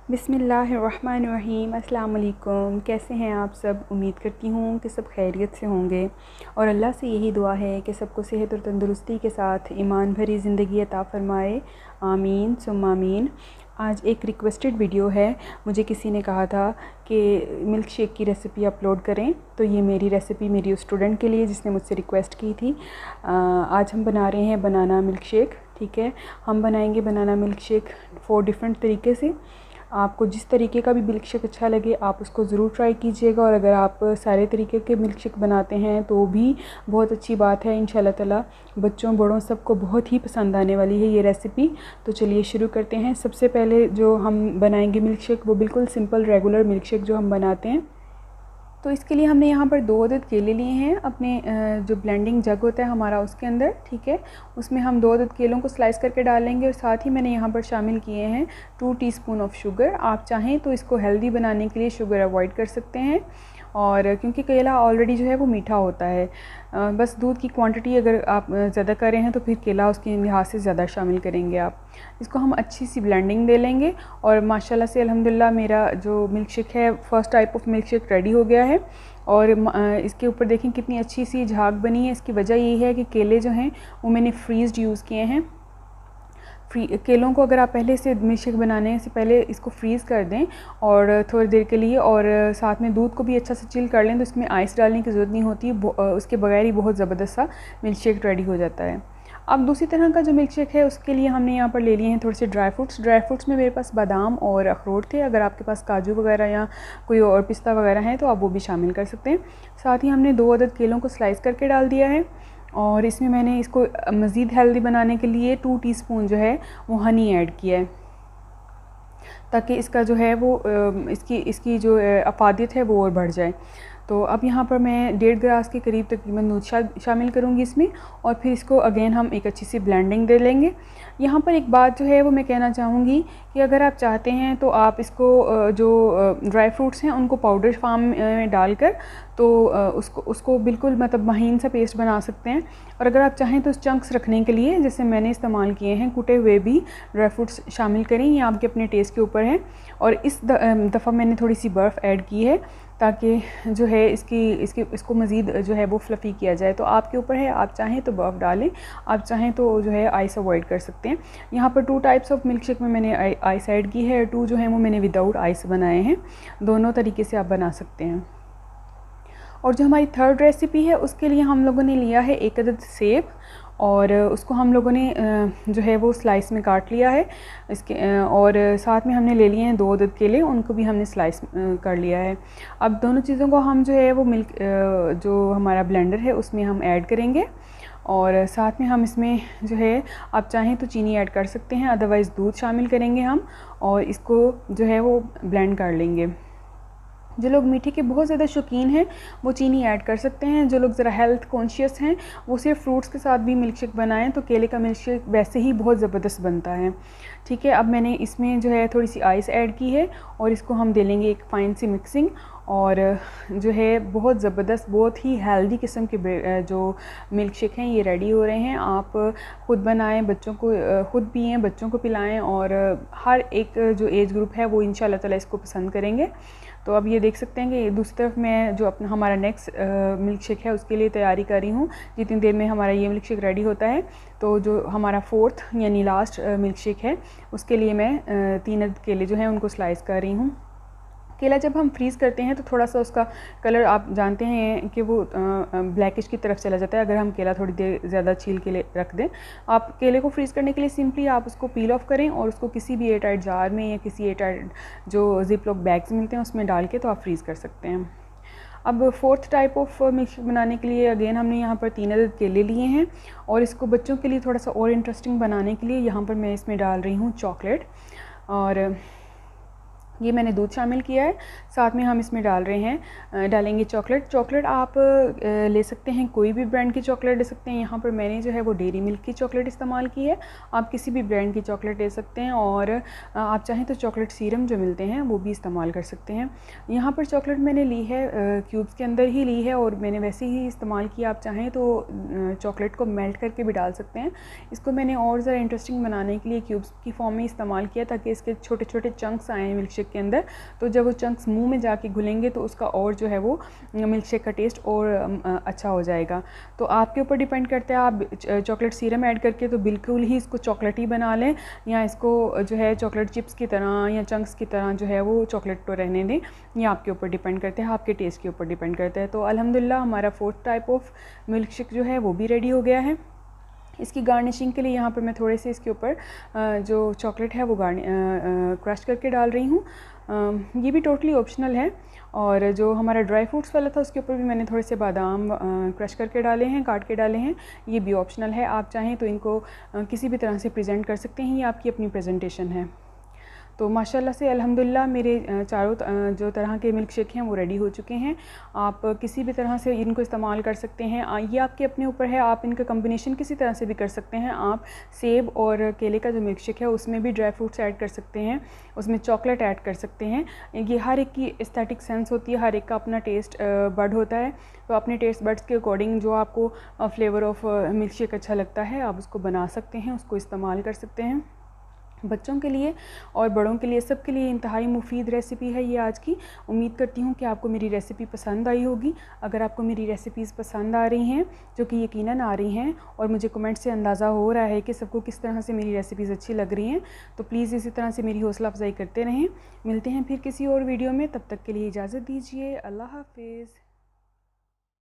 बिस्मिल्लाहिर्रहमानिर्रहीम। अस्सलाम वालेकुम। कैसे हैं आप सब? उम्मीद करती हूँ कि सब खैरियत से होंगे और अल्लाह से यही दुआ है कि सबको सेहत और तंदुरुस्ती के साथ ईमान भरी ज़िंदगी अता फ़रमाए। आमीन सुम्मा आमीन। आज एक रिक्वेस्टेड वीडियो है। मुझे किसी ने कहा था कि मिल्क शेक की रेसिपी अपलोड करें, तो ये मेरी रेसिपी मेरी उस स्टूडेंट के लिए जिसने मुझसे रिक्वेस्ट की थी। आज हम बना रहे हैं बनाना मिल्क शेक। ठीक है, हम बनाएंगे बनाना मिल्क शेक 4 डिफरेंट तरीके से। आपको जिस तरीके का भी मिल्क शेक अच्छा लगे आप उसको ज़रूर ट्राई कीजिएगा, और अगर आप सारे तरीके के मिल्क शेक बनाते हैं तो भी बहुत अच्छी बात है। इंशाल्लाह ताला बच्चों बड़ों सबको बहुत ही पसंद आने वाली है ये रेसिपी। तो चलिए शुरू करते हैं। सबसे पहले जो हम बनाएंगे मिल्क शेक वो बिल्कुल सिंपल रेगुलर मिल्क शेक जो हम बनाते हैं। तो इसके लिए हमने यहाँ पर 2 अदद केले लिए हैं अपने जो ब्लेंडिंग जग होता है हमारा उसके अंदर। ठीक है, उसमें हम 2 अदद केलों को स्लाइस करके डालेंगे, और साथ ही मैंने यहाँ पर शामिल किए हैं 2 टीस्पून ऑफ शुगर। आप चाहें तो इसको हेल्दी बनाने के लिए शुगर अवॉइड कर सकते हैं, और क्योंकि केला ऑलरेडी जो है वो मीठा होता है। बस दूध की क्वांटिटी अगर आप ज़्यादा कर रहे हैं तो फिर केला उसके लिहाज से ज़्यादा शामिल करेंगे आप। इसको हम अच्छी सी ब्लेंडिंग दे लेंगे, और माशाल्लाह से अल्हम्दुलिल्लाह मेरा जो मिल्क शेक है first type of milk shake ready हो गया है। और इसके ऊपर देखें कितनी अच्छी सी झाग बनी है। इसकी वजह यही है कि केले जो हैं वो मैंने फ्रीज़ड यूज़ किए हैं। केलों को अगर आप पहले से मिल्क शेक बनाने से पहले इसको फ्रीज़ कर दें और थोड़ी देर के लिए, और साथ में दूध को भी अच्छा से चिल कर लें, तो इसमें आइस डालने की ज़रूरत नहीं होती। उसके बगैर ही बहुत ज़बरदस्त सा मिल्क शेक रेडी हो जाता है। अब दूसरी तरह का जो मिल्क शेक है उसके लिए हमने यहाँ पर ले लिए हैं थोड़े से ड्राई फ्रूट्स में मेरे पास बादाम और अखरोट थे। अगर आपके पास काजू वगैरह या कोई और पिस्ता वगैरह है तो आप वो भी शामिल कर सकते हैं। साथ ही हमने 2 अदद केलों को स्लाइस करके डाल दिया है, और इसमें मैंने इसको मज़ीद हेल्दी बनाने के लिए 2 टीस्पून जो है वो हनी ऐड किया है, ताकि इसका जो है वो इसकी जो अफादियत है वो और बढ़ जाए। तो अब यहाँ पर मैं 1.5 गिलास के करीब तकरीबन दूध शामिल करूँगी इसमें, और फिर इसको अगेन हम एक अच्छी सी ब्लेंडिंग दे लेंगे। यहाँ पर एक बात जो है वो मैं कहना चाहूँगी कि अगर आप चाहते हैं तो आप इसको जो ड्राई फ्रूट्स हैं उनको पाउडर फार्म में डालकर तो उसको बिल्कुल मतलब महीन सा पेस्ट बना सकते हैं। और अगर आप चाहें तो चंक्स रखने के लिए जैसे मैंने इस्तेमाल किए हैं कुटे हुए भी ड्राई फ्रूट्स शामिल करें, ये आपके अपने टेस्ट के ऊपर है। और इस दफ़ा मैंने थोड़ी सी बर्फ़ ऐड की है ताकि जो है इसको मज़ीद जो है वो फ्लफ़ी किया जाए। तो आपके ऊपर है, आप चाहें तो बर्फ़ डालें, आप चाहें तो जो है आइस अवॉइड कर सकते हैं। यहाँ पर 2 टाइप्स ऑफ मिल्क शेक में मैंने आइस ऐड की है, 2 जो है वो मैंने विदाउट आइस बनाए हैं। दोनों तरीके से आप बना सकते हैं। और जो हमारी थर्ड रेसिपी है उसके लिए हम लोगों ने लिया है 1 अदद सेब, और उसको हम लोगों ने जो है वो स्लाइस में काट लिया है इसके, और साथ में हमने ले लिए हैं 2 अदद केले, उनको भी हमने स्लाइस कर लिया है। अब दोनों चीज़ों को हम जो है वो मिल्क जो हमारा ब्लेंडर है उसमें हम ऐड करेंगे, और साथ में हम इसमें जो है आप चाहें तो चीनी ऐड कर सकते हैं, अदरवाइज़ दूध शामिल करेंगे हम, और इसको जो है वो ब्लेंड कर लेंगे। जो लोग मीठे के बहुत ज़्यादा शौकीन हैं वो चीनी ऐड कर सकते हैं। जो लोग ज़रा हेल्थ कॉन्शियस हैं वो सिर्फ फ्रूट्स के साथ भी मिल्क शेक बनाएं तो केले का मिल्क शेक वैसे ही बहुत ज़बरदस्त बनता है। ठीक है, अब मैंने इसमें जो है थोड़ी सी आइस ऐड की है, और इसको हम दे लेंगे एक फ़ाइन सी मिक्सिंग, और जो है बहुत ज़बरदस्त बहुत ही हेल्दी किस्म के जो मिल्क शेक हैं ये रेडी हो रहे हैं। आप ख़ुद बनाएं, बच्चों को ख़ुद पिएं, बच्चों को पिलाएं, और हर एक जो एज ग्रुप है वो इंशाल्लाह ताला इसको पसंद करेंगे। तो अब ये देख सकते हैं कि दूसरी तरफ मैं जो अपना हमारा नेक्स्ट मिल्क शेक है उसके लिए तैयारी कर रही हूँ। जितनी देर में हमारा ये मिल्क शेक रेडी होता है तो जो हमारा 4th यानी लास्ट मिल्क शेक है उसके लिए मैं 3 अदद केले जो हैं उनको स्लाइस कर रही हूँ। केला जब हम फ्रीज़ करते हैं तो थोड़ा सा उसका कलर आप जानते हैं कि वो ब्लैकिश की तरफ चला जाता है अगर हम केला थोड़ी देर ज़्यादा छील के रख दें। आप केले को फ्रीज़ करने के लिए सिंपली आप उसको पील ऑफ करें और उसको किसी भी एयरटाइट जार में या किसी एयरटाइट जो जिप लॉक बैग्स मिलते हैं उसमें डाल के तो आप फ्रीज़ कर सकते हैं। अब 4th type of milk shake बनाने के लिए अगेन हमने यहाँ पर 3 अदद केले लिए हैं, और इसको बच्चों के लिए थोड़ा सा और इंटरेस्टिंग बनाने के लिए यहाँ पर मैं इसमें डाल रही हूँ चॉकलेट, और ये मैंने दूध शामिल किया है। साथ में हम इसमें डालेंगे चॉकलेट। चॉकलेट आप ले सकते हैं, कोई भी ब्रांड की चॉकलेट ले सकते हैं। यहाँ पर मैंने जो है वो डेयरी मिल्क की चॉकलेट इस्तेमाल की है, आप किसी भी ब्रांड की चॉकलेट ले सकते हैं। और आप चाहें तो चॉकलेट सीरम जो मिलते हैं वो भी इस्तेमाल कर सकते हैं। यहाँ पर चॉकलेट मैंने ली है क्यूब्स के अंदर ही ली है और मैंने वैसे ही इस्तेमाल किया। आप चाहें तो चॉकलेट को मेल्ट करके भी डाल सकते हैं। इसको मैंने और ज़रा इंटरेस्टिंग बनाने के लिए क्यूब्स की फॉर्म में इस्तेमाल किया ताकि इसके छोटे छोटे चंक्स आएँ मिल्क शेक के अंदर। तो जब वो चंक्स मुंह में जाके घुलेंगे तो उसका और जो है वो मिल्क शेक का टेस्ट और अच्छा हो जाएगा। तो आपके ऊपर डिपेंड करता है, आप चॉकलेट सीरम ऐड करके तो बिल्कुल ही इसको चॉकलेट ही बना लें, या इसको जो है चॉकलेट चिप्स की तरह या चंक्स की तरह जो है वो चॉकलेट तो रहने दें। ये आपके ऊपर डिपेंड करता है, आपके टेस्ट के ऊपर डिपेंड करता है। तो अल्हम्दुलिल्लाह हमारा 4th type of milk shake जो है वो भी रेडी हो गया है। इसकी गार्निशिंग के लिए यहाँ पर मैं थोड़े से इसके ऊपर जो चॉकलेट है वो क्रश करके डाल रही हूँ। ये भी टोटली ऑप्शनल है। और जो हमारा ड्राई फ्रूट्स वाला था उसके ऊपर भी मैंने थोड़े से बादाम क्रश करके डाले हैं, काट के डाले हैं। ये भी ऑप्शनल है, आप चाहें तो इनको किसी भी तरह से प्रेजेंट कर सकते हैं, ये आपकी अपनी प्रेजेंटेशन है। तो माशाल्लाह से अल्हम्दुलिल्लाह मेरे चारों जो तरह के मिल्क शेक हैं वो रेडी हो चुके हैं। आप किसी भी तरह से इनको इस्तेमाल कर सकते हैं, ये आपके अपने ऊपर है। आप इनका कम्बिनेशन किसी तरह से भी कर सकते हैं। आप सेब और केले का जो मिल्क शेक है उसमें भी ड्राई फ्रूट्स ऐड कर सकते हैं, उसमें चॉकलेट ऐड कर सकते हैं। ये हर एक की एस्थेटिक सेंस होती है, हर एक का अपना टेस्ट बड होता है। तो अपने टेस्ट बड्स के अकॉर्डिंग जो आपको फ्लेवर ऑफ मिल्क शेक अच्छा लगता है आप उसको बना सकते हैं, उसको इस्तेमाल कर सकते हैं। बच्चों के लिए और बड़ों के लिए, सब के लिए इंतहाई मुफीद रेसिपी है ये आज की। उम्मीद करती हूँ कि आपको मेरी रेसिपी पसंद आई होगी। अगर आपको मेरी रेसिपीज़ पसंद आ रही हैं, जो कि यकीनन आ रही हैं, और मुझे कमेंट से अंदाज़ा हो रहा है कि सबको किस तरह से मेरी रेसिपीज़ अच्छी लग रही हैं, तो प्लीज़ इसी तरह से मेरी हौसला अफजाई करते रहें। मिलते हैं फिर किसी और वीडियो में, तब तक के लिए इजाज़त दीजिए। अल्लाह हाफिज़।